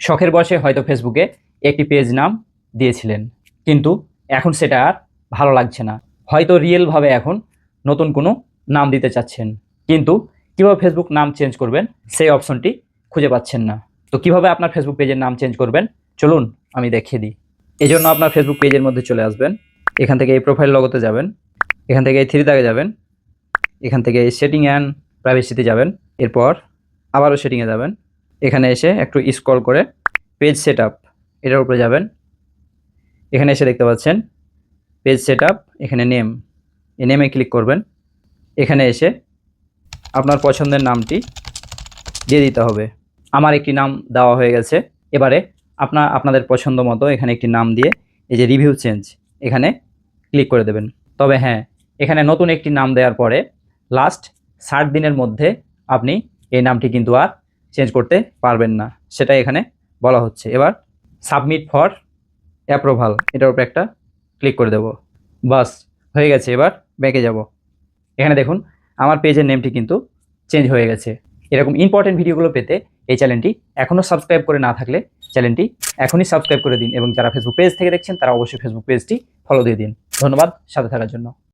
শখের বশে হয়তো ফেসবুকে একটি পেজ নাম দিয়েছিলেন, কিন্তু এখন সেটা আর ভালো লাগছে না। হয়তো রিয়েলভাবে এখন নতুন কোনো নাম দিতে চাচ্ছেন, কিন্তু কীভাবে ফেসবুক নাম চেঞ্জ করবেন সেই অপশনটি খুঁজে পাচ্ছেন না। তো কীভাবে আপনার ফেসবুক পেজের নাম চেঞ্জ করবেন চলুন আমি দেখিয়ে দিই। এই জন্য আপনার ফেসবুক পেজের মধ্যে চলে আসবেন, এখান থেকে এই প্রোফাইল লগোতে যাবেন, এখান থেকে এই থ্রি দাগে যাবেন, এখান থেকে এই সেটিং অ্যান্ড প্রাইভেসিতে যাবেন, এরপর আবারও সেটিংয়ে যাবেন, এখানে এসে একটু স্ক্রল করে পেজ সেট আপ এটার উপরে যাবেন। এখানে এসে দেখতে পাচ্ছেন পেজ সেট আপ, এখানে নেম, এই নেমে ক্লিক করবেন। এখানে এসে আপনার পছন্দের নামটি দিয়ে দিতে হবে। আমার একটি নাম দেওয়া হয়ে গেছে। এবারে আপনাদের পছন্দ মতো এখানে একটি নাম দিয়ে এই যে রিভিউ চেঞ্জ এখানে ক্লিক করে দেবেন। তবে হ্যাঁ, এখানে নতুন একটি নাম দেওয়ার পরে লাস্ট 60 দিনের মধ্যে আপনি এই নামটি কিন্তু আর চেঞ্জ করতে পারবেন না, সেটা এখানে বলা হচ্ছে। এবার সাবমিট ফর অ্যাপ্রুভাল এটার উপরে একটা ক্লিক করে দেব। বাস হয়ে গেছে। এবার ব্যাকে যাব। এখানে দেখুন আমার পেজের নেমটি কিন্তু চেঞ্জ হয়ে গেছে। এরকম ইম্পর্টেন্ট ভিডিওগুলো পেতে এই চ্যানেলটি এখনও সাবস্ক্রাইব করে না থাকলে চ্যানেলটি এখনই সাবস্ক্রাইব করে দিন, এবং যারা ফেসবুক পেজ থেকে দেখছেন তারা অবশ্যই ফেসবুক পেজটি ফলো দিয়ে দিন। ধন্যবাদ সাথে থাকার জন্য।